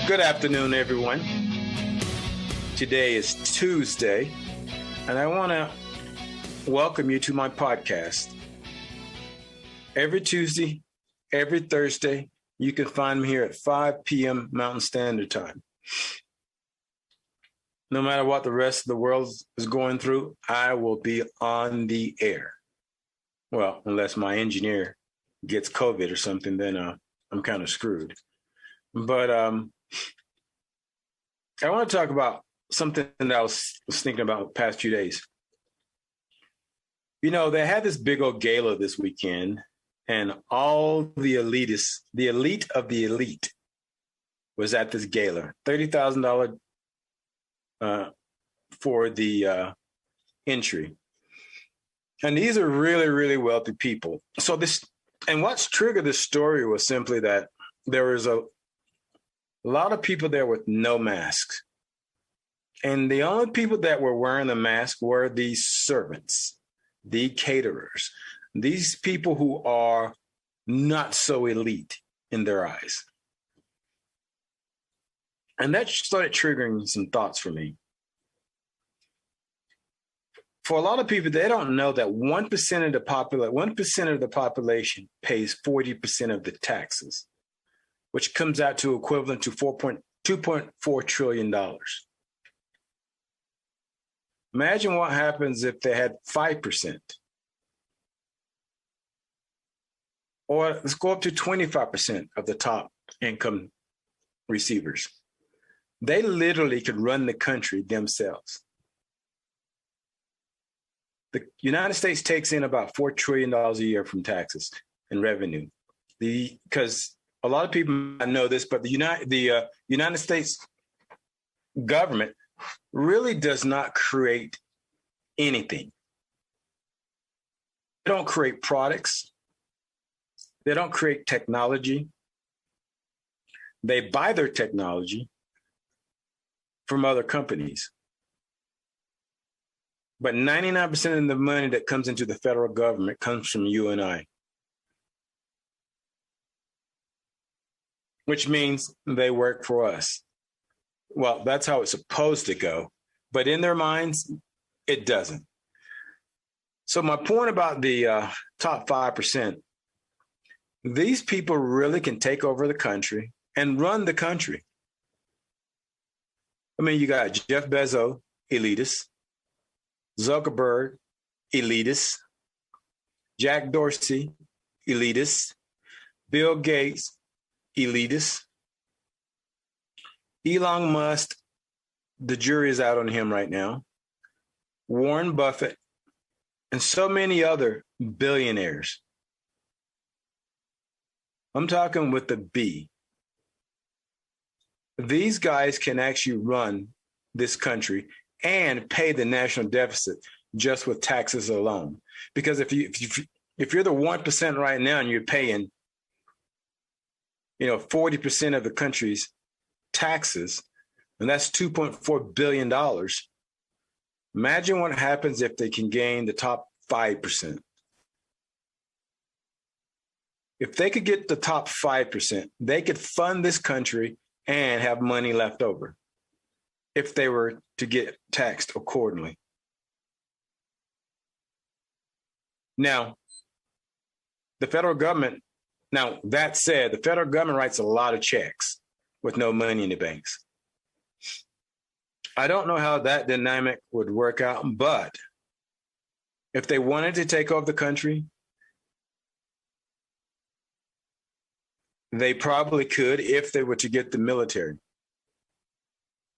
Good afternoon, everyone. Today is Tuesday, and I want to welcome you to my podcast. Every Tuesday, every Thursday, you can find me here at 5 p.m. Mountain Standard Time. No matter what the rest of the world is going through, I will be on the air. Well, unless my engineer gets COVID or something, then I'm kind of screwed. But I want to talk about something that I was thinking about the past few days. You know, they had this big old gala this weekend, and all the elitists, the elite of the elite, was at this gala. $30,000 for the entry. And these are really, really wealthy people. So and what's triggered this story was simply that there was a lot of people there with no masks. And the only people that were wearing the mask were the servants, the caterers, these people who are not so elite in their eyes. And that started triggering some thoughts for me. For a lot of people, they don't know that 1% of the population pays 40% of the taxes, which comes out to equivalent to $2.4 trillion. Imagine what happens if they had 5%. Or let's go up to 25% of the top income receivers. They literally could run the country themselves. The United States takes in about $4 trillion a year from taxes and revenue. Because a lot of people might know this, but the United States government really does not create anything. They don't create products. They don't create technology. They buy their technology from other companies. But 99% of the money that comes into the federal government comes from you and I. Which means they work for us. Well, that's how it's supposed to go. But in their minds, it doesn't. So my point about the top 5%, these people really can take over the country and run the country. I mean, you got Jeff Bezos, elitist. Zuckerberg, elitist. Jack Dorsey, elitist. Bill Gates, elitist. Elon Musk, the jury is out on him right now. Warren Buffett, and so many other billionaires. I'm talking with the B. These guys can actually run this country and pay the national deficit just with taxes alone. Because if you're the 1% right now and you're paying, 40% of the country's taxes, and that's $2.4 billion. Imagine what happens if they can gain the top 5%. If they could get the top 5%, they could fund this country and have money left over if they were to get taxed accordingly. Now, the federal government, that said, the federal government writes a lot of checks with no money in the banks. I don't know how that dynamic would work out, but if they wanted to take over the country, they probably could if they were to get the military.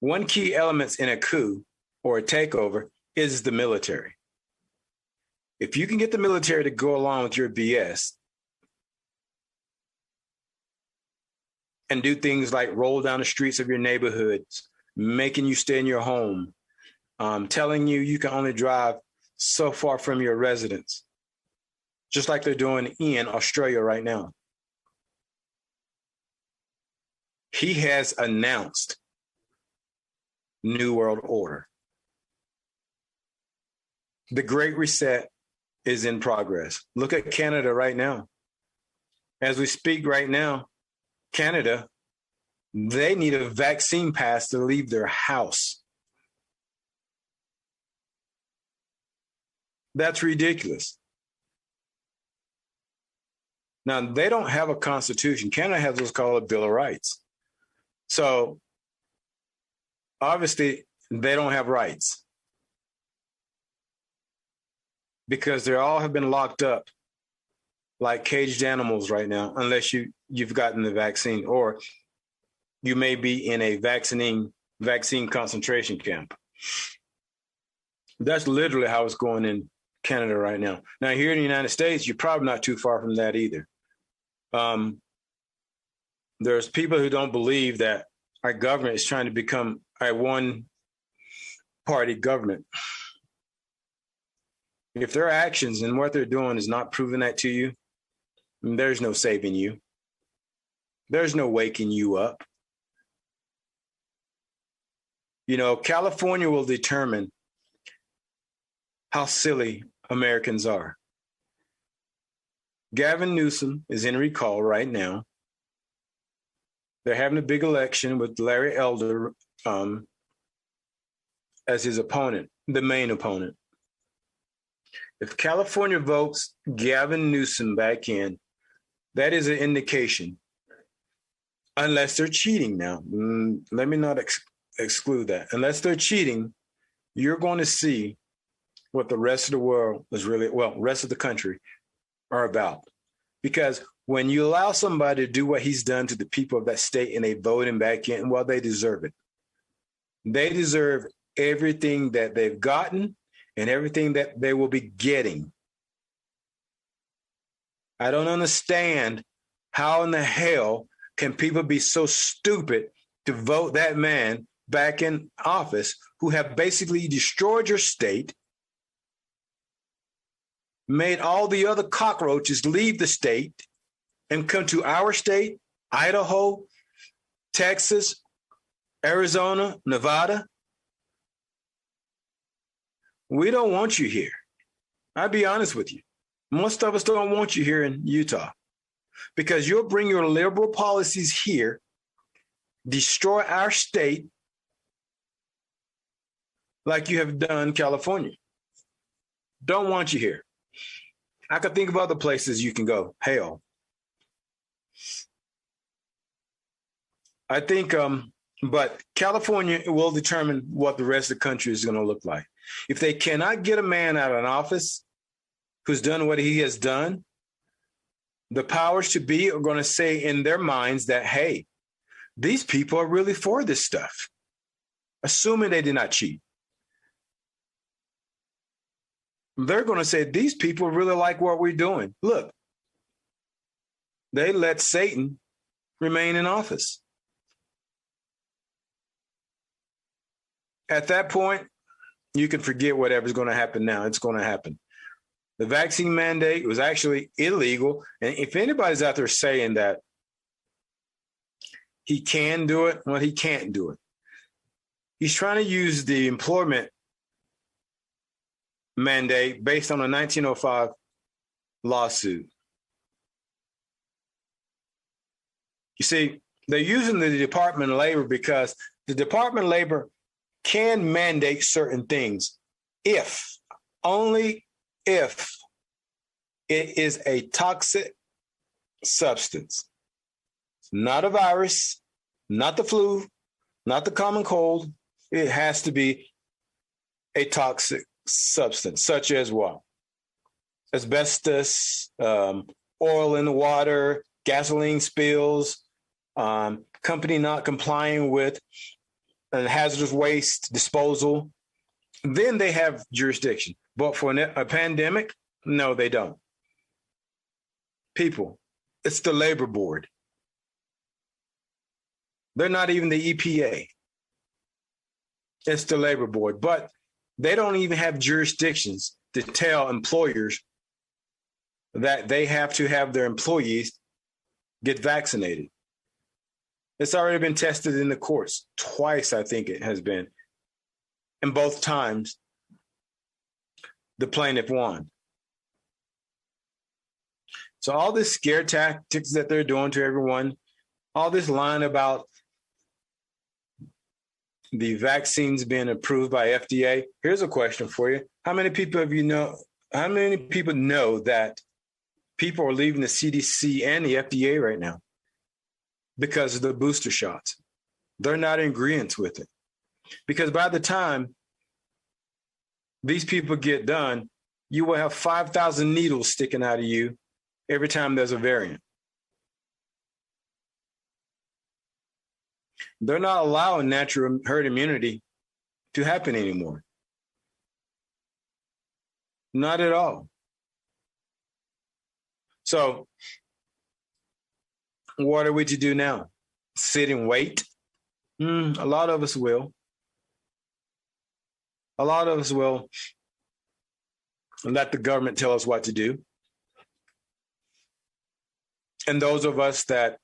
One key element in a coup or a takeover is the military. If you can get the military to go along with your BS and do things like roll down the streets of your neighborhoods, making you stay in your home, telling you can only drive so far from your residence, just like they're doing in Australia right now. He has announced New World Order. The Great Reset is in progress. Look at Canada right now. As we speak right now, Canada, They need a vaccine pass to leave their house. That's ridiculous. Now, they don't have a constitution. Canada has what's called a Bill of Rights. So, obviously, they don't have rights because they all have been locked up like caged animals right now, unless you've gotten the vaccine, or you may be in a vaccine concentration camp. That's literally how it's going in Canada right now. Now, here in the United States, you're probably not too far from that either. There's people who don't believe that our government is trying to become a one-party government. If their actions and what they're doing is not proving that to you, there's no saving you. There's no waking you up. You know, California will determine how silly Americans are. Gavin Newsom is in recall right now. They're having a big election with Larry Elder as his opponent, the main opponent. If California votes Gavin Newsom back in, that is an indication, unless they're cheating now. Let me not exclude that. Unless they're cheating, you're going to see what the rest of the world is really, rest of the country are about. Because when you allow somebody to do what he's done to the people of that state and they vote him back in, well, they deserve it. They deserve everything that they've gotten and everything that they will be getting. I don't understand how in the hell can people be so stupid to vote that man back in office who have basically destroyed your state, made all the other cockroaches leave the state and come to our state, Idaho, Texas, Arizona, Nevada. We don't want you here. I'll be honest with you. Most of us don't want you here in Utah because you'll bring your liberal policies here, destroy our state like you have done California. Don't want you here. I could think of other places you can go. Hell. I think, but California will determine what the rest of the country is going to look like. If they cannot get a man out of an office who's done what he has done, the powers to be are going to say in their minds that, hey, these people are really for this stuff, assuming they did not cheat. They're going to say, these people really like what we're doing. Look, they let Satan remain in office. At that point, you can forget whatever's going to happen now. It's going to happen. The vaccine mandate was actually illegal. And if anybody's out there saying that he can do it, well, he can't do it. He's trying to use the employment mandate based on a 1905 lawsuit. You see, they're using the Department of Labor because the Department of Labor can mandate certain things if, only if, it is a toxic substance. Not a virus, not the flu, not the common cold. It has to be a toxic substance, such as what? Asbestos, oil in the water, gasoline spills, company not complying with hazardous waste disposal. Then they have jurisdiction. But for a pandemic, no, they don't. People, it's the labor board. They're not even the EPA. It's the labor board. But they don't even have jurisdictions to tell employers that they have to have their employees get vaccinated. It's already been tested in the courts. Twice, I think it has been. And both times, the plaintiff won. So all this scare tactics that they're doing to everyone, all this line about the vaccines being approved by FDA. Here's a question for you. How many people know that people are leaving the CDC and the FDA right now because of the booster shots? They're not in agreement with it. Because by the time these people get done, you will have 5,000 needles sticking out of you every time there's a variant. They're not allowing natural herd immunity to happen anymore. Not at all. So what are we to do now? Sit and wait? A lot of us will. A lot of us will let the government tell us what to do. And those of us that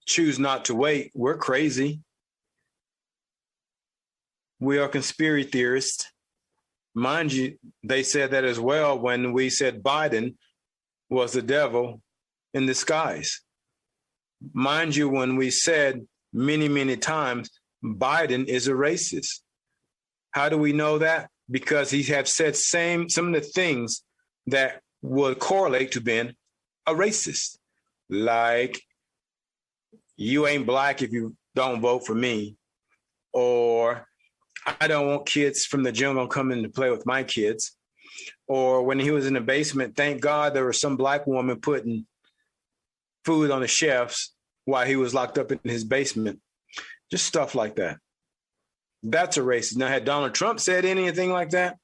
choose not to wait, we're crazy. We are conspiracy theorists. Mind you, they said that as well when we said Biden was the devil in disguise. Mind you, when we said many, many times, Biden is a racist. How do we know that? Because he have said some of the things that would correlate to being a racist. Like, you ain't black if you don't vote for me. Or, I don't want kids from the jungle coming to play with my kids. Or when he was in the basement, thank God there was some black woman putting food on the shelves while he was locked up in his basement. Just stuff like that. That's a racist. Now, had Donald Trump said anything like that,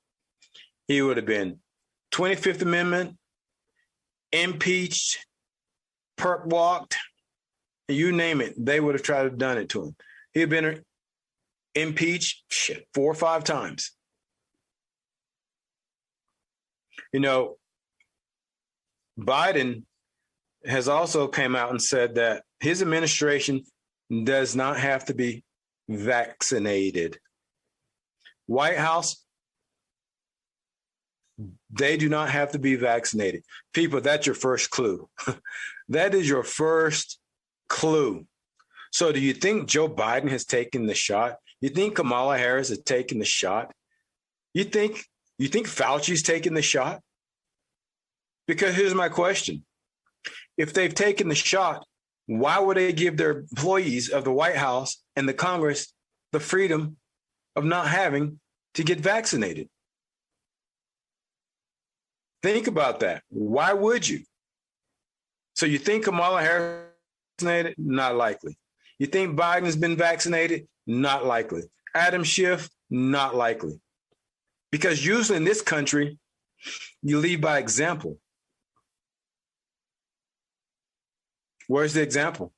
he would have been 25th Amendment, impeached, perp walked, you name it. They would have tried to have done it to him. He'd been impeached 4 or 5 times. You know, Biden has also came out and said that his administration does not have to be vaccinated. White House, they do not have to be vaccinated. People, that's your first clue. That is your first clue. So do you think Joe Biden has taken the shot? You think Kamala Harris has taken the shot? You think Fauci's taken the shot? Because here's my question. If they've taken the shot, why would they give their employees of the White House and the Congress the freedom of not having to get vaccinated? Think about that. Why would you? So you think Kamala Harris is vaccinated? Not likely. You think Biden's been vaccinated? Not likely. Adam Schiff? Not likely. Because usually in this country, you lead by example. Where's the example?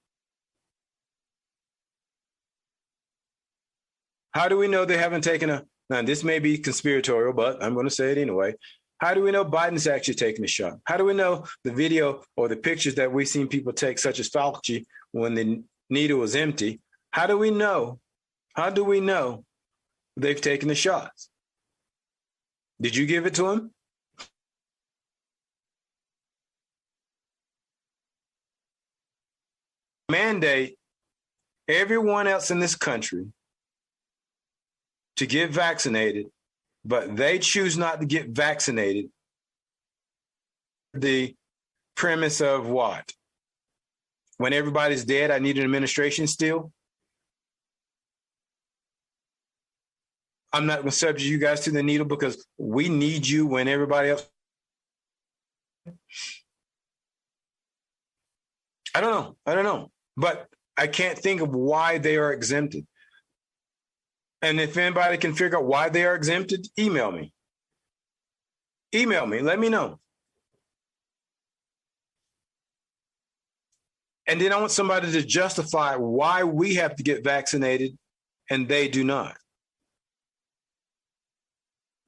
How do we know they haven't taken now this may be conspiratorial, but I'm going to say it anyway. How do we know Biden's actually taking a shot? How do we know the video or the pictures that we've seen people take, such as Fauci, when the needle was empty? How do we know? How do we know they've taken the shots? Did you give it to him? Mandate everyone else in this country to get vaccinated, but they choose not to get vaccinated. The premise of what? When everybody's dead, I need an administration still? I'm not going to subject you guys to the needle because we need you when everybody else. I don't know. But I can't think of why they are exempted. And if anybody can figure out why they are exempted, email me. Email me. Let me know. And then I want somebody to justify why we have to get vaccinated and they do not.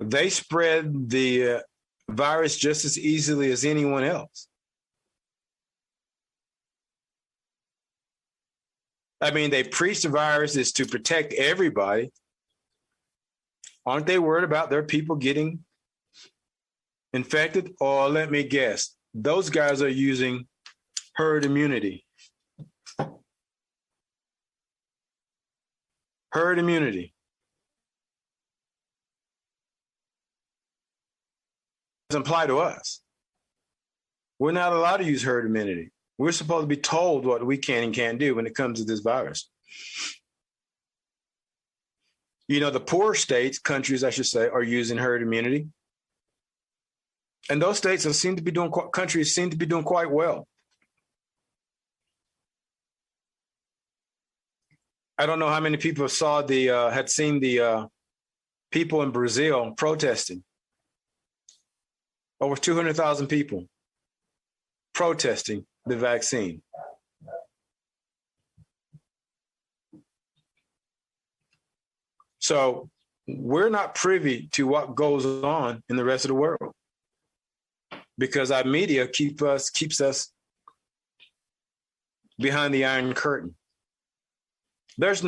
They spread the virus just as easily as anyone else. I mean, they preach the virus is to protect everybody. Aren't they worried about their people getting infected? Or let me guess, those guys are using herd immunity. Herd immunity doesn't apply to us. We're not allowed to use herd immunity. We're supposed to be told what we can and can't do when it comes to this virus. You know, the poor states, countries, I should say, are using herd immunity. And those states seem to be doing, countries seem to be doing quite well. I don't know how many people had seen the people in Brazil protesting. Over 200,000 people protesting the vaccine. So we're not privy to what goes on in the rest of the world because our media keeps us behind the Iron Curtain. There's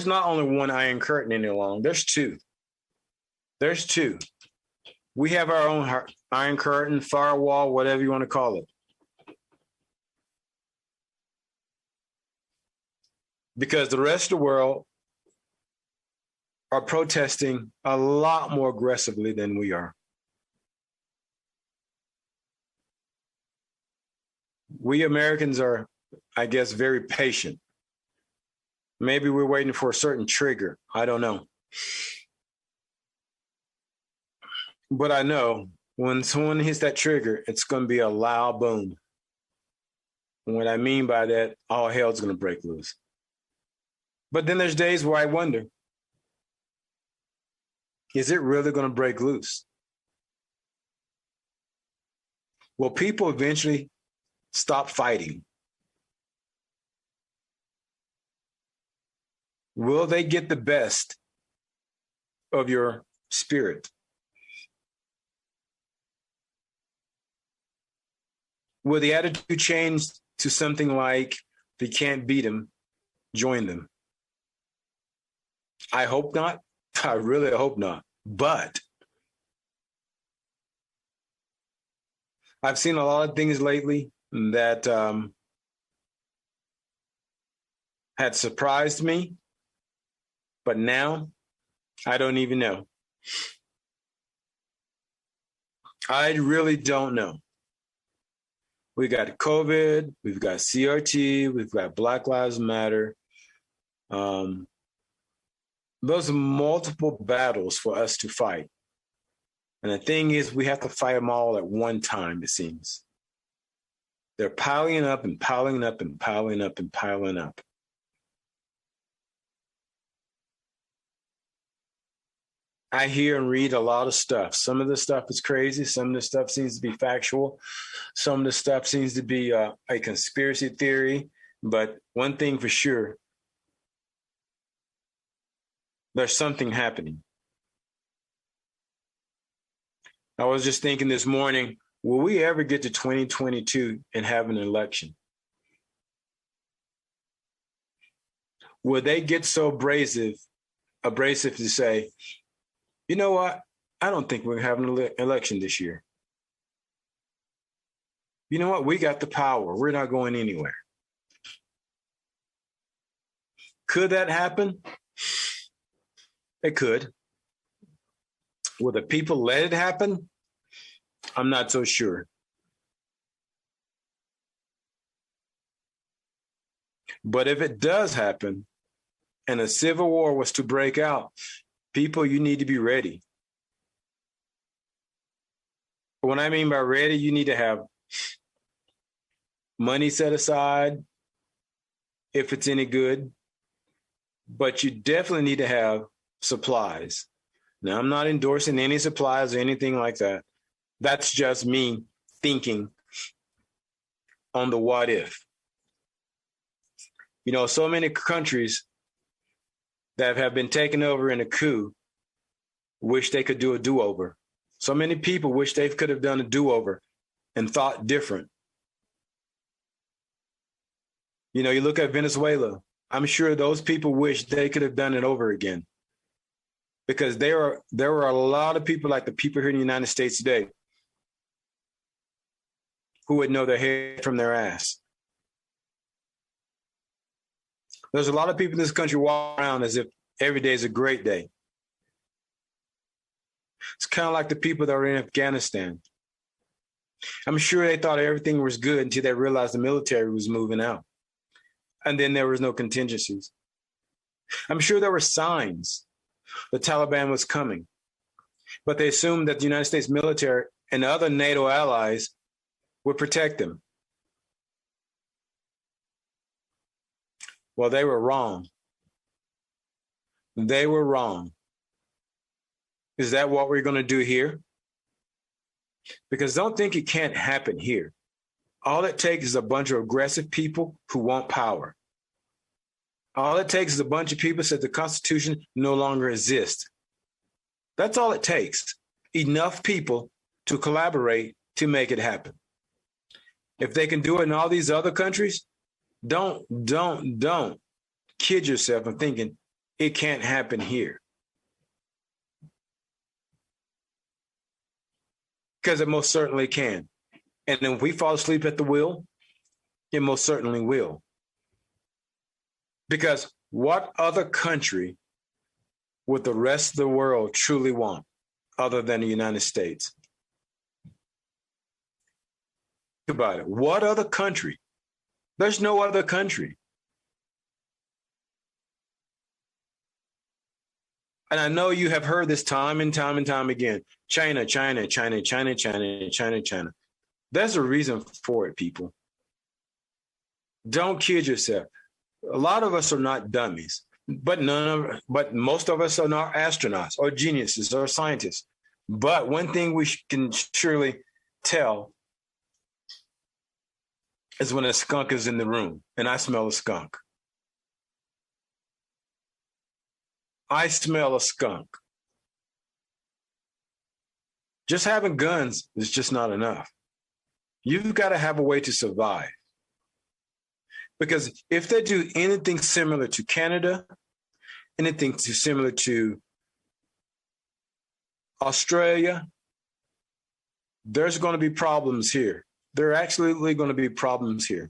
not only one Iron Curtain any longer. There's two. There's two. We have our own Iron Curtain, firewall, whatever you want to call it. Because the rest of the world are protesting a lot more aggressively than we are. We Americans are, I guess, very patient. Maybe we're waiting for a certain trigger. I don't know. But I know when someone hits that trigger, it's going to be a loud boom. And what I mean by that, all hell's going to break loose. But then there's days where I wonder, is it really going to break loose? Will people eventually stop fighting? Will they get the best of your spirit? Will the attitude change to something like, if you can't beat them, join them? I hope not. I really hope not. But I've seen a lot of things lately that had surprised me, but now I don't even know. I really don't know. We got COVID, we've got CRT, we've got Black Lives Matter. Those are multiple battles for us to fight. And the thing is, we have to fight them all at one time, it seems. They're piling up and piling up and piling up and piling up. I hear and read a lot of stuff. Some of the stuff is crazy. Some of the stuff seems to be factual. Some of the stuff seems to be a conspiracy theory. But one thing for sure, there's something happening. I was just thinking this morning, will we ever get to 2022 and have an election? Will they get so abrasive to say, you know what? I don't think we're having an election this year. You know what? We got the power. We're not going anywhere. Could that happen? It could. Will the people let it happen? I'm not so sure. But if it does happen and a civil war was to break out, people, you need to be ready. What I mean by ready, you need to have money set aside if it's any good, but you definitely need to have supplies. Now, I'm not endorsing any supplies or anything like that. That's just me thinking on the what if. You know, so many countries that have been taken over in a coup wish they could do a do-over. So many people wish they could have done a do-over and thought different. You know, you look at Venezuela. I'm sure those people wish they could have done it over again. Because there were a lot of people like the people here in the United States today who would know their head from their ass. There's a lot of people in this country walk around as if every day is a great day. It's kind of like the people that were in Afghanistan. I'm sure they thought everything was good until they realized the military was moving out. And then there was no contingencies. I'm sure there were signs the Taliban was coming, but they assumed that the United States military and other NATO allies would protect them. Well, they were wrong. They were wrong. Is that what we're going to do here? Because don't think it can't happen here. All it takes is a bunch of aggressive people who want power. All it takes is a bunch of people who said the Constitution no longer exists. That's all it takes. Enough people to collaborate to make it happen. If they can do it in all these other countries, don't kid yourself in thinking it can't happen here. Because it most certainly can. And if we fall asleep at the wheel, it most certainly will. Because what other country would the rest of the world truly want other than the United States? Think about it. What other country? There's no other country. And I know you have heard this time and time and time again. China, China, China, China, China, China, China. There's a reason for it, people. Don't kid yourself. A lot of us are not dummies, but most of us are not astronauts or geniuses or scientists. But one thing we can surely tell is when a skunk is in the room, and I smell a skunk. I smell a skunk. Just having guns is just not enough. You've got to have a way to survive. Because if they do anything similar to Canada, anything similar to Australia, there's going to be problems here. There are absolutely going to be problems here.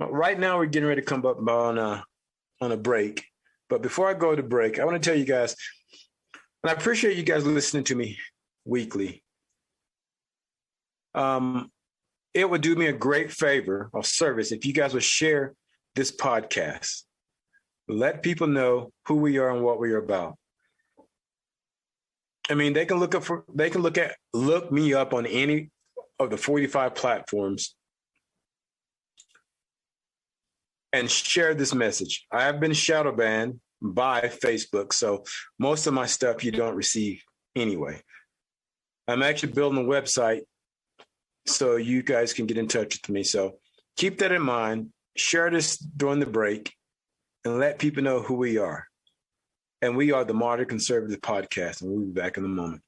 Right now, we're getting ready to come up on a break. But before I go to break, I want to tell you guys, and I appreciate you guys listening to me weekly. It would do me a great favor of service if you guys would share this podcast. Let people know who we are and what we are about. I mean, they can look me up on any of the 45 platforms and share this message. I have been shadow banned by Facebook, so most of my stuff you don't receive anyway. I'm actually building a website so you guys can get in touch with me. So keep that in mind. Share this during the break and let people know who we are. And we are the Modern Conservative Podcast, and we'll be back in a moment.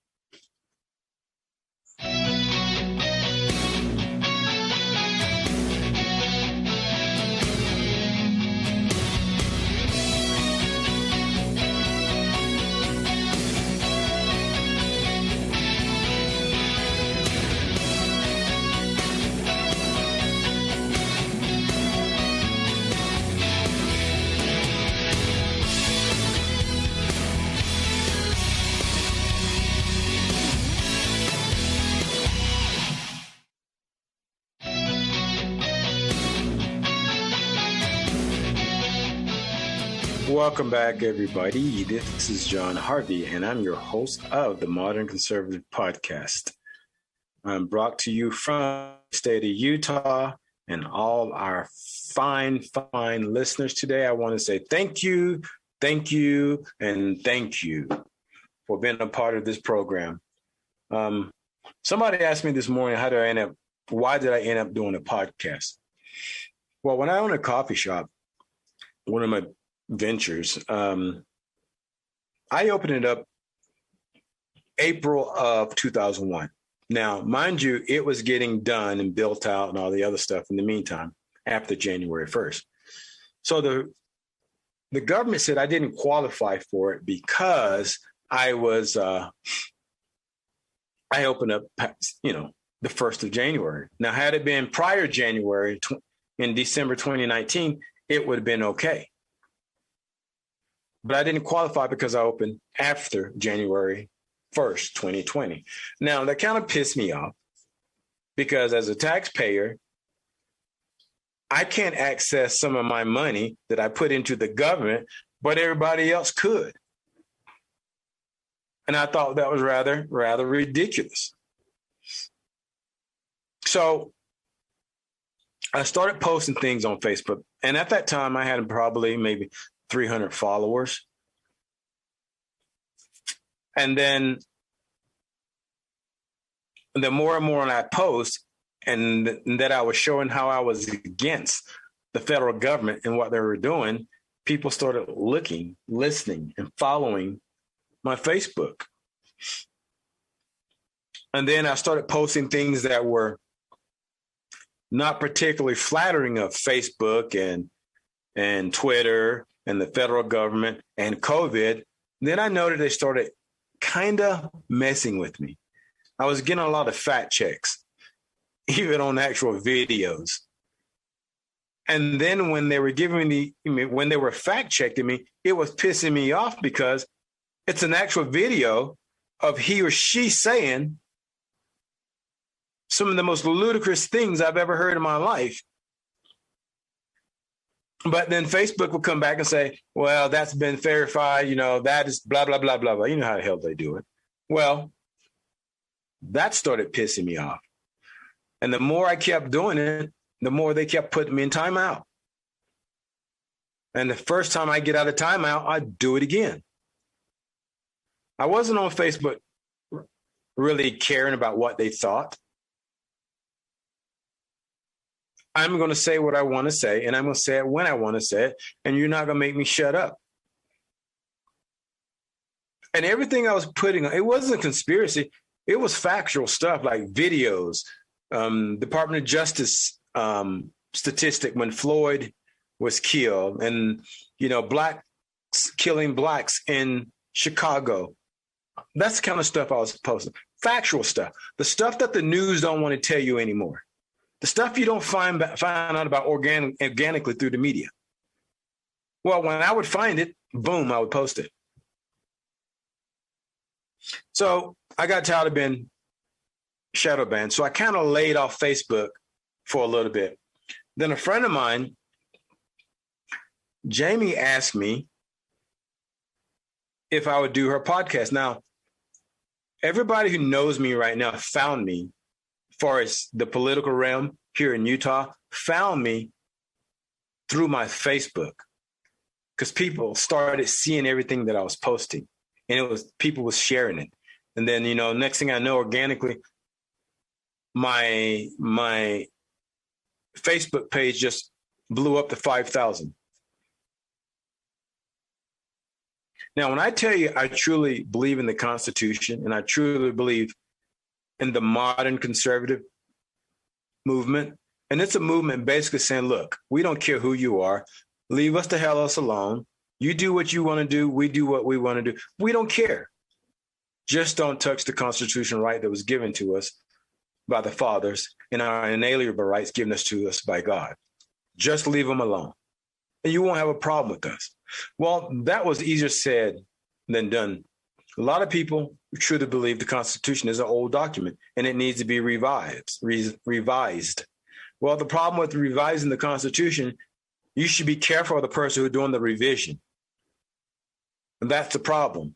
Welcome back, everybody. This is John Harvey, and I'm your host of the Modern Conservative Podcast. I'm brought to you from the state of Utah, and all our fine listeners today. I want to say thank you, and thank you for being a part of this program. Somebody asked me this morning, why did I end up doing a podcast? Well, when I own a coffee shop, one of my ventures, I opened it up April of 2001. Now, mind you, it was getting done and built out and all the other stuff in the meantime after January 1st. So the government said I didn't qualify for it because I opened up, the 1st of January. Now, had it been prior January in December 2019, it would have been okay. but I didn't qualify because I opened after January 1st, 2020. Now, that kind of pissed me off because as a taxpayer, I can't access some of my money that I put into the government, but everybody else could. And I thought that was rather ridiculous. So I started posting things on Facebook. And at that time, I had probably maybe 300 followers. And then the more and more I post, and that I was showing how I was against the federal government and what they were doing, people started looking, listening, and following my Facebook. And then I started posting things that were not particularly flattering of Facebook and Twitter and the federal government and COVID. Then I noticed they started kind of messing with me. I was getting a lot of fact checks, even on actual videos. And then when they were when they were fact checking me, it was pissing me off because it's an actual video of he or she saying some of the most ludicrous things I've ever heard in my life. But then Facebook will come back and say, well, that's been verified, that is blah, blah, blah, blah, blah. You know how the hell they do it. Well, that started pissing me off. And the more I kept doing it, the more they kept putting me in timeout. And the first time I get out of timeout, I do it again. I wasn't on Facebook really caring about what they thought. I'm going to say what I want to say, and I'm going to say it when I want to say it, and you're not going to make me shut up. And everything I was putting on, it wasn't a conspiracy. It was factual stuff like videos, Department of Justice statistic when Floyd was killed, and, blacks killing blacks in Chicago. That's the kind of stuff I was posting. Factual stuff. The stuff that the news don't want to tell you anymore. The stuff you don't find out about organically through the media. Well, when I would find it, boom, I would post it. So I got tired of being shadow banned. So I kind of laid off Facebook for a little bit. Then a friend of mine, Jamie, asked me if I would do her podcast. Now, everybody who knows me right now found me, as far as the political realm here in Utah, found me through my Facebook because people started seeing everything that I was posting, and people was sharing it. And then, next thing I know, organically, my Facebook page just blew up to 5,000. Now, when I tell you I truly believe in the Constitution and I truly believe in the modern conservative movement, and it's a movement basically saying, look, we don't care who you are. Leave us the hell else alone. You do what you want to do. We do what we want to do. We don't care. Just don't touch the constitutional right that was given to us by the fathers and our inalienable rights given to us by God. Just leave them alone, and you won't have a problem with us. Well, that was easier said than done. A lot of people truly believe the Constitution is an old document and it needs to be revised. Well, the problem with revising the Constitution, you should be careful of the person who's doing the revision. And that's the problem.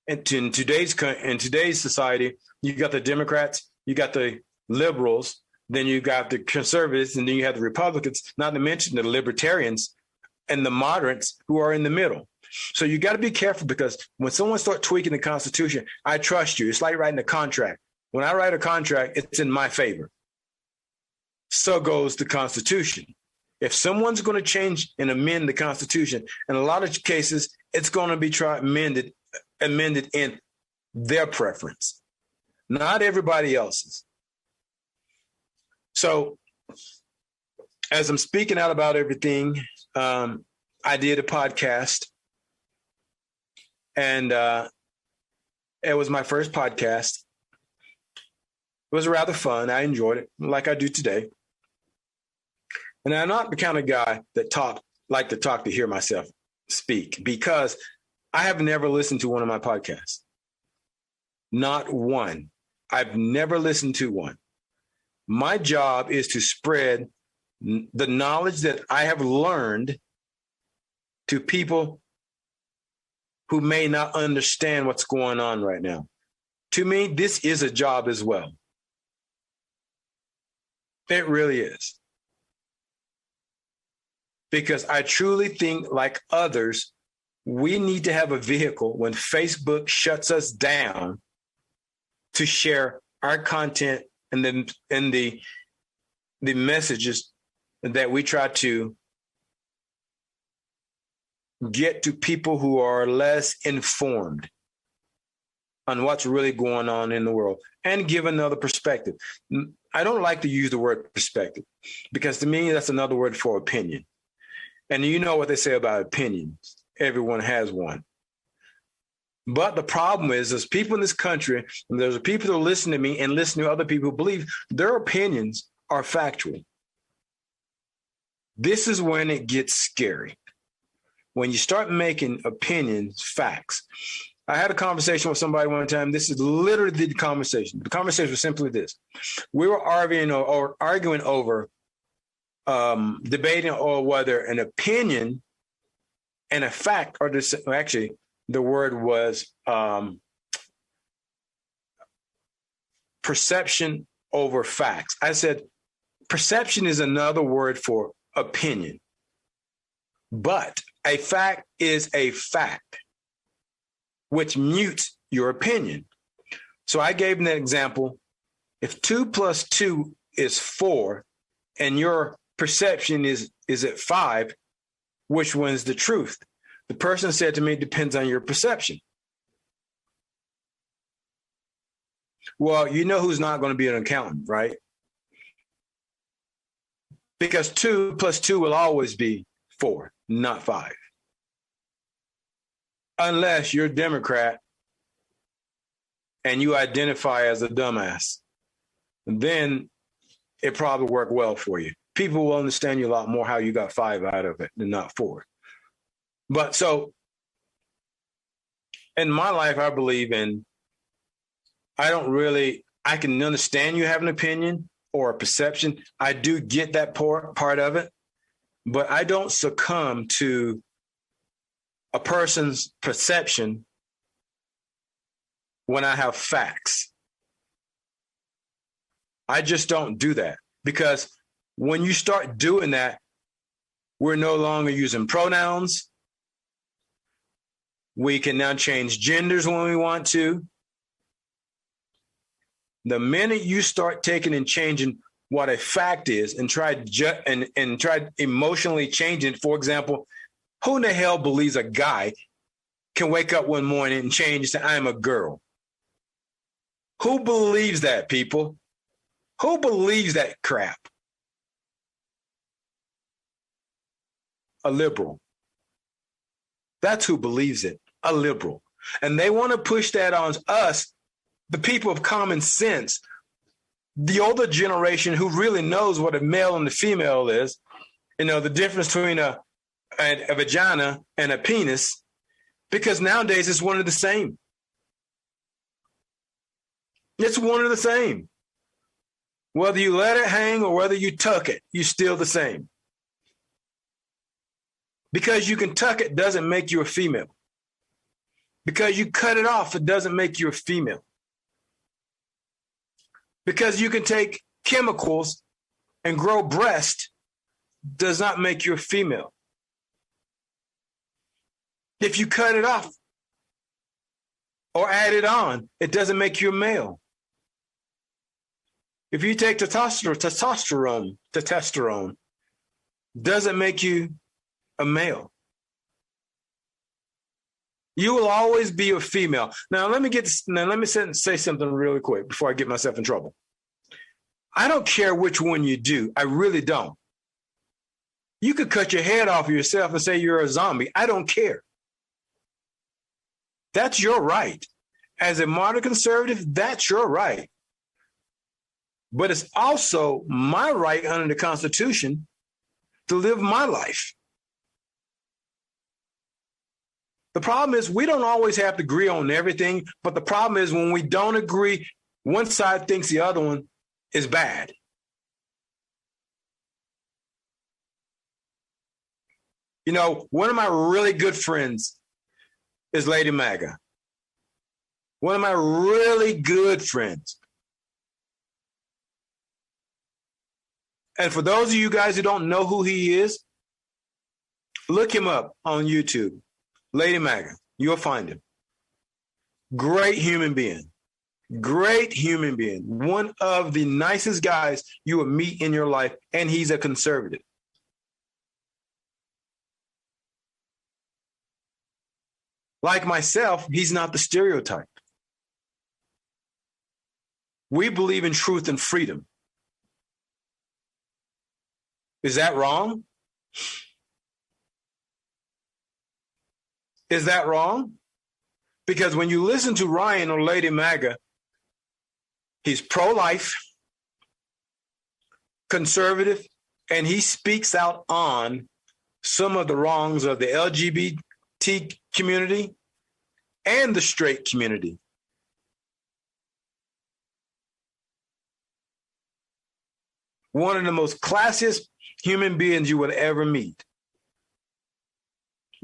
And in today's society, you got the Democrats, you got the liberals, then you got the conservatives, and then you have the Republicans, not to mention the libertarians and the moderates who are in the middle. So you got to be careful, because when someone starts tweaking the Constitution, I trust you. It's like writing a contract. When I write a contract, it's in my favor. So goes the Constitution. If someone's going to change and amend the Constitution, in a lot of cases, it's going to be amended in their preference, not everybody else's. So as I'm speaking out about everything, I did a podcast, and it was my first podcast. It was rather fun. I enjoyed it, like I do today. And I'm not the kind of guy that like to talk to hear myself speak because I have never listened to one of my podcasts. Not one. I've never listened to one. My job is to spread the knowledge that I have learned to people who may not understand what's going on right now. To me, this is a job as well. It really is. Because I truly think, like others, we need to have a vehicle when Facebook shuts us down to share our content and the messages that we try to get to people who are less informed on what's really going on in the world and give another perspective. I don't like to use the word perspective because to me, that's another word for opinion. And you know what they say about opinions. Everyone has one. But the problem is, there's people in this country, and there's people who listen to me and listen to other people who believe their opinions are factual. This is when it gets scary. When you start making opinions facts. I had a conversation with somebody one time. This is literally the conversation. The conversation was simply this. We were arguing over debating or whether an opinion and a fact are the same. Actually, the word was perception over facts. I said perception is another word for opinion, but a fact is a fact, which mutes your opinion. So I gave an example. If 2 + 2 is 4 and your perception is at 5, which one's the truth? The person said to me, it depends on your perception. Well, you know who's not going to be an accountant, right? Because 2 + 2 will always be 4, not 5. Unless you're a Democrat and you identify as a dumbass, then it probably worked well for you. People will understand you a lot more how you got 5 out of it than not 4. But so in my life, I believe I can understand you have an opinion or a perception. I do get that part of it, but I don't succumb to a person's perception when I have facts. I just don't do that because when you start doing that, we're no longer using pronouns. We can now change genders when we want to. The minute you start taking and changing what a fact is and try emotionally changing, for example, who in the hell believes a guy can wake up one morning and change and say, I'm a girl? Who believes that, people? Who believes that crap? A liberal. That's who believes it, a liberal. And they want to push that on us, the people of common sense, the older generation who really knows what a male and a female is, the difference between a vagina and a penis, because nowadays it's one of the same. It's one of the same. Whether you let it hang or whether you tuck it, you're still the same. Because you can tuck it doesn't make you a female. Because you cut it off, it doesn't make you a female. Because you can take chemicals and grow breast does not make you a female. If you cut it off or add it on, it doesn't make you a male. If you take testosterone doesn't make you a male. You will always be a female. Now let me say something really quick before I get myself in trouble. I don't care which one you do. I really don't. You could cut your head off yourself and say you're a zombie. I don't care. That's your right. As a modern conservative, that's your right. But it's also my right under the Constitution to live my life. The problem is we don't always have to agree on everything, but the problem is when we don't agree, one side thinks the other one is bad. You know, one of my really good friends is Lady MAGA. One of my really good friends. And for those of you guys who don't know who he is, look him up on YouTube. Lady MAGA. You'll find him. Great human being. Great human being. One of the nicest guys you will meet in your life, and he's a conservative. Like myself, he's not the stereotype. We believe in truth and freedom. Is that wrong? Is that wrong? Because when you listen to Ryan or Lady MAGA, he's pro-life, conservative, and he speaks out on some of the wrongs of the LGBT community and the straight community. One of the most classiest human beings you would ever meet.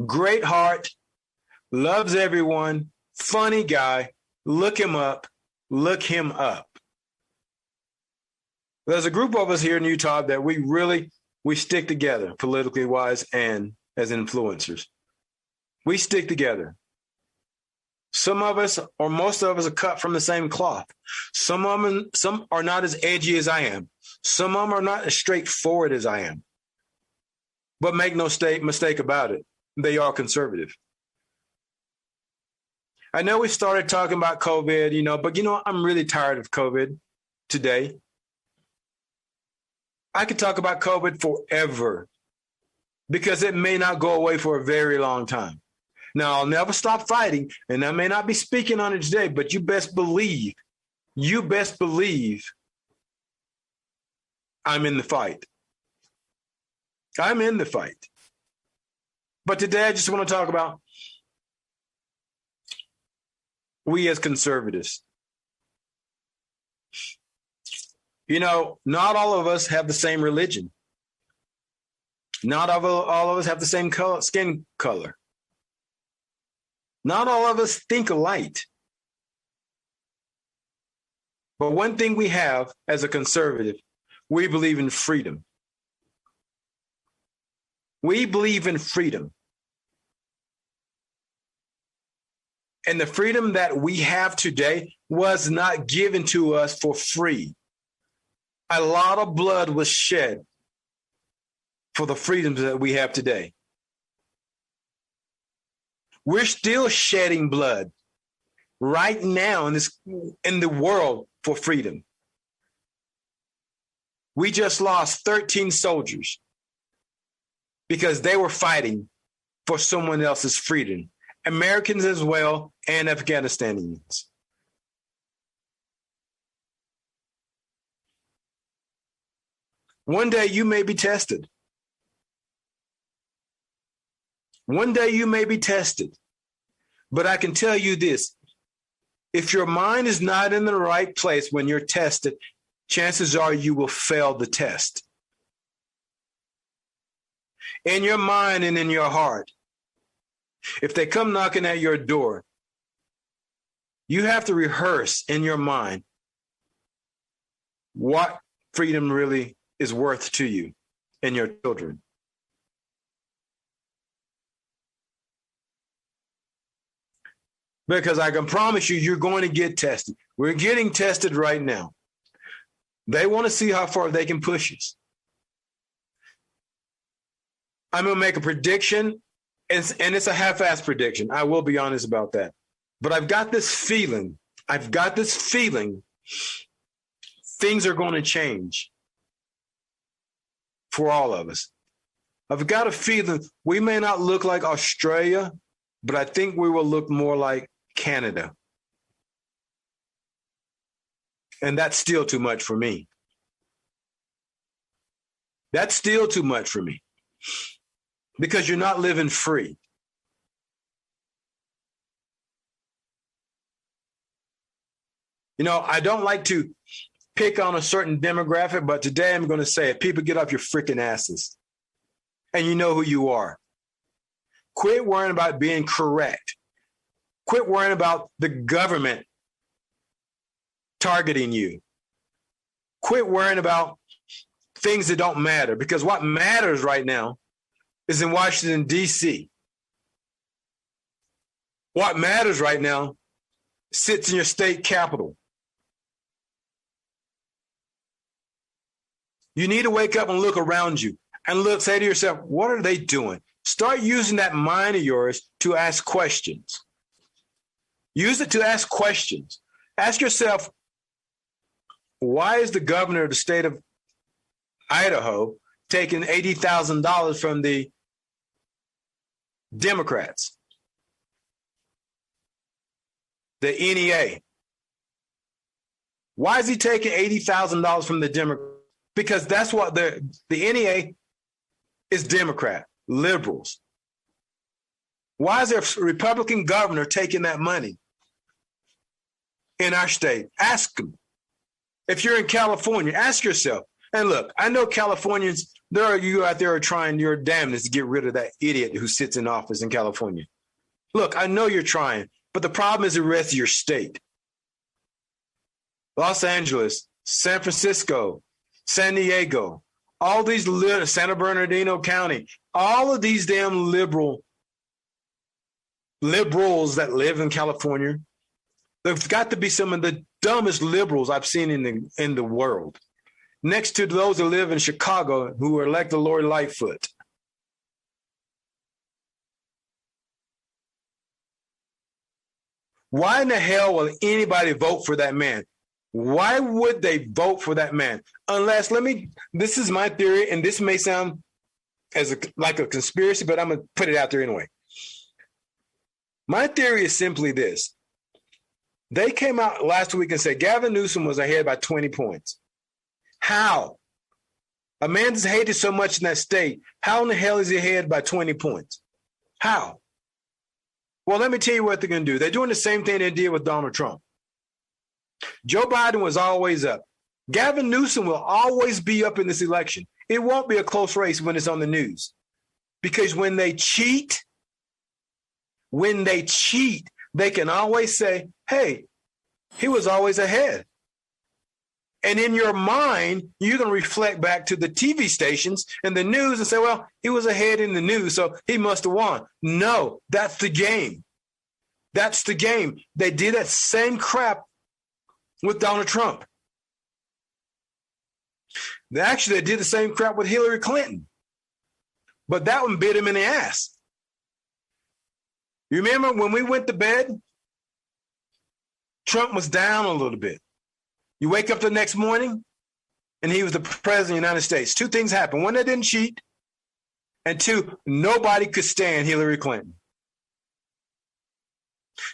Great heart, loves everyone, funny guy. Look him up. Look him up. There's a group of us here in Utah that we stick together politically wise and as influencers. We stick together. Some of us, or most of us, are cut from the same cloth. Some are not as edgy as I am. Some of them are not as straightforward as I am. But make no mistake about it, they are conservative. I know we started talking about COVID, but I'm really tired of COVID today. I could talk about COVID forever because it may not go away for a very long time. Now, I'll never stop fighting, and I may not be speaking on it today, but you best believe I'm in the fight. I'm in the fight. But today I just want to talk about we as conservatives. Not all of us have the same religion. Not all of us have the same skin color. Not all of us think alike. But one thing we have as a conservative, we believe in freedom. We believe in freedom. And the freedom that we have today was not given to us for free. A lot of blood was shed for the freedoms that we have today. We're still shedding blood right now in the world for freedom. We just lost 13 soldiers because they were fighting for someone else's freedom. Americans as well, and Afghanistanians. One day you may be tested. One day you may be tested. But I can tell you this. If your mind is not in the right place when you're tested, chances are you will fail the test. In your mind and in your heart, if they come knocking at your door, you have to rehearse in your mind what freedom really is worth to you and your children. Because I can promise you, you're going to get tested. We're getting tested right now. They want to see how far they can push us. I'm going to make a prediction, and it's a half-assed prediction. I will be honest about that. But I've got this feeling things are going to change for all of us. I've got a feeling we may not look like Australia, but I think we will look more like Canada. And that's still too much for me. That's still too much for me. Because you're not living free. I don't like to pick on a certain demographic, but today I'm going to say it. People, get off your freaking asses. And you know who you are. Quit worrying about being correct. Quit worrying about the government targeting you. Quit worrying about things that don't matter, because what matters right now is in Washington, D.C. What matters right now sits in your state capital. You need to wake up and look around you and say to yourself, what are they doing? Start using that mind of yours to ask questions. Use it to ask questions. Ask yourself, why is the governor of the state of Idaho taking $80,000 from the Democrats, the NEA? Why is he taking $80,000 from the Democrats? Because that's what the NEA is, Democrat, liberals. Why is there a Republican governor taking that money in our state? Ask them. If you're in California, ask yourself. And look, I know Californians, there are you out there are trying your damnedest to get rid of that idiot who sits in office in California. Look, I know you're trying, but the problem is the rest of your state. Los Angeles, San Francisco, San Diego, all these Santa Bernardino County, all of these damn liberals that live in California, there've got to be some of the dumbest liberals I've seen in the world. Next to those that live in Chicago who are elected Lori Lightfoot. Why in the hell will anybody vote for that man? Why would they vote for that man? Unless, this is my theory, and this may sound like a conspiracy, but I'm going to put it out there anyway. My theory is simply this. They came out last week and said Gavin Newsom was ahead by 20 points. How? A man that's hated so much in that state, how in the hell is he ahead by 20 points? How? Well, let me tell you what they're going to do. They're doing the same thing they did with Donald Trump. Joe Biden was always up. Gavin Newsom will always be up in this election. It won't be a close race when it's on the news. Because when they cheat, they can always say, hey, he was always ahead. And in your mind, you can reflect back to the TV stations and the news and say, well, he was ahead in the news, so he must have won. No, that's the game. That's the game. They did that same crap with Donald Trump. Actually, they did the same crap with Hillary Clinton. But that one bit him in the ass. You remember when we went to bed? Trump was down a little bit. You wake up the next morning, and he was the president of the United States. Two things happened. One, they didn't cheat. And two, nobody could stand Hillary Clinton.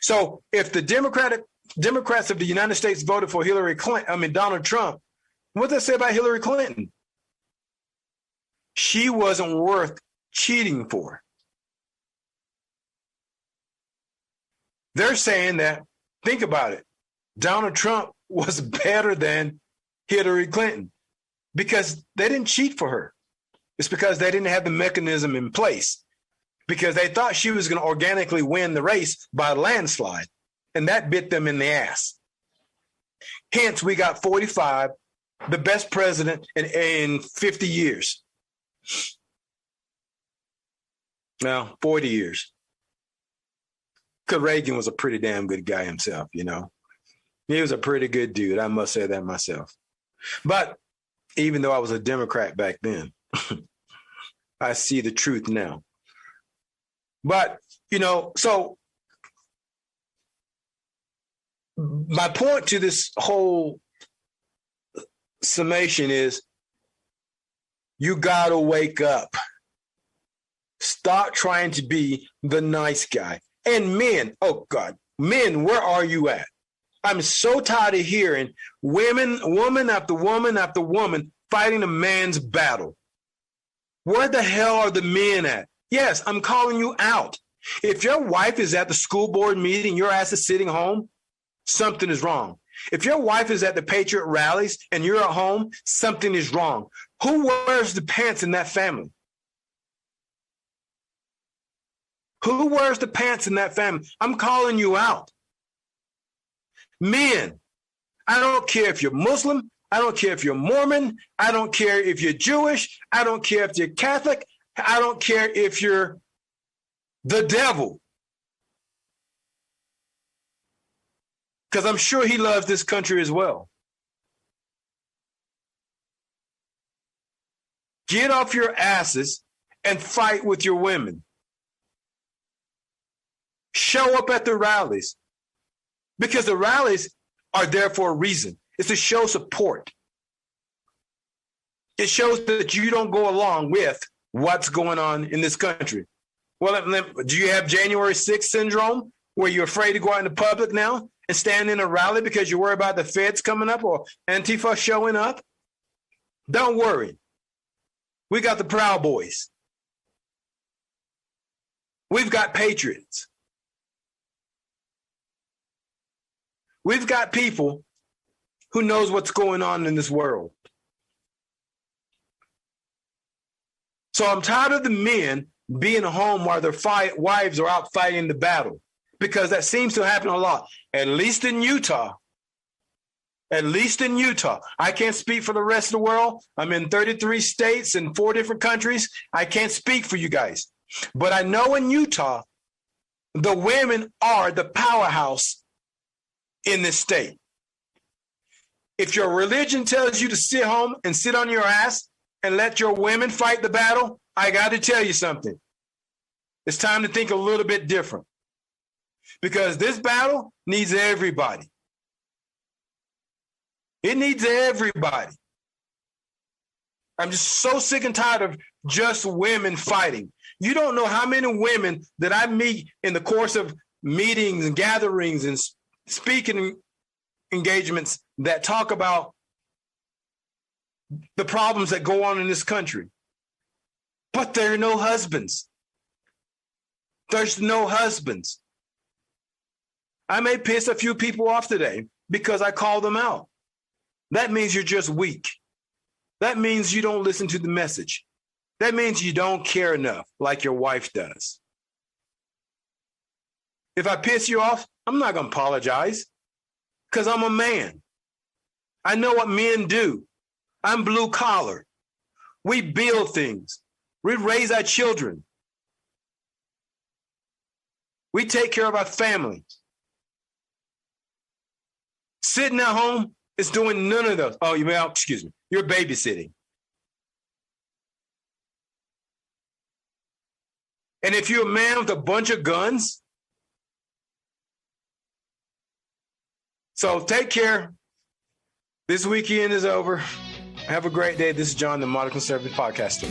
So if the Democrats of the United States voted for Donald Trump, what did they say about Hillary Clinton? She wasn't worth cheating for. They're saying that, think about it, Donald Trump was better than Hillary Clinton because they didn't cheat for her. It's because they didn't have the mechanism in place, because they thought she was going to organically win the race by a landslide, and that bit them in the ass. Hence, we got 45, the best president in 50 years. Well, 40 years. Because Reagan was a pretty damn good guy himself, you know. He was a pretty good dude. I must say that myself. But even though I was a Democrat back then, I see the truth now. But, so my point to this whole summation is you got to wake up. Stop trying to be the nice guy. And men, oh God, men, where are you at? I'm so tired of hearing woman after woman after woman fighting a man's battle. Where the hell are the men at? Yes, I'm calling you out. If your wife is at the school board meeting, your ass is sitting home, something is wrong. If your wife is at the Patriot rallies and you're at home, something is wrong. Who wears the pants in that family? Who wears the pants in that family? I'm calling you out. Men, I don't care if you're Muslim. I don't care if you're Mormon. I don't care if you're Jewish. I don't care if you're Catholic. I don't care if you're the devil. Because I'm sure he loves this country as well. Get off your asses and fight with your women. Show up at the rallies, because the rallies are there for a reason. It's to show support. It shows that you don't go along with what's going on in this country. Well, do you have January 6th syndrome, where you're afraid to go out in the public now and stand in a rally because you worry about the feds coming up or Antifa showing up? Don't worry. We got the Proud Boys. We've got patriots. We've got people who knows what's going on in this world. So I'm tired of the men being home while their wives are out fighting the battle, because that seems to happen a lot, at least in Utah. At least in Utah. I can't speak for the rest of the world. I'm in 33 states and 4 different countries. I can't speak for you guys. But I know in Utah, the women are the powerhouse in this state. If your religion tells you to sit home and sit on your ass and let your women fight the battle, I got to tell you something. It's time to think a little bit different, because this battle needs everybody. It needs everybody. I'm just so sick and tired of just women fighting. You don't know how many women that I meet in the course of meetings and gatherings and speaking engagements that talk about the problems that go on in this country. But there are no husbands. There's no husbands. I may piss a few people off today because I call them out. That means you're just weak. That means you don't listen to the message. That means you don't care enough like your wife does. If I piss you off, I'm not going to apologize, because I'm a man. I know what men do. I'm blue collar. We build things. We raise our children. We take care of our families. Sitting at home is doing none of those. Oh, excuse me. You're babysitting. And if you're a man with a bunch of guns, so take care. This weekend is over. Have a great day. This is John, the Modern Conservative Podcaster.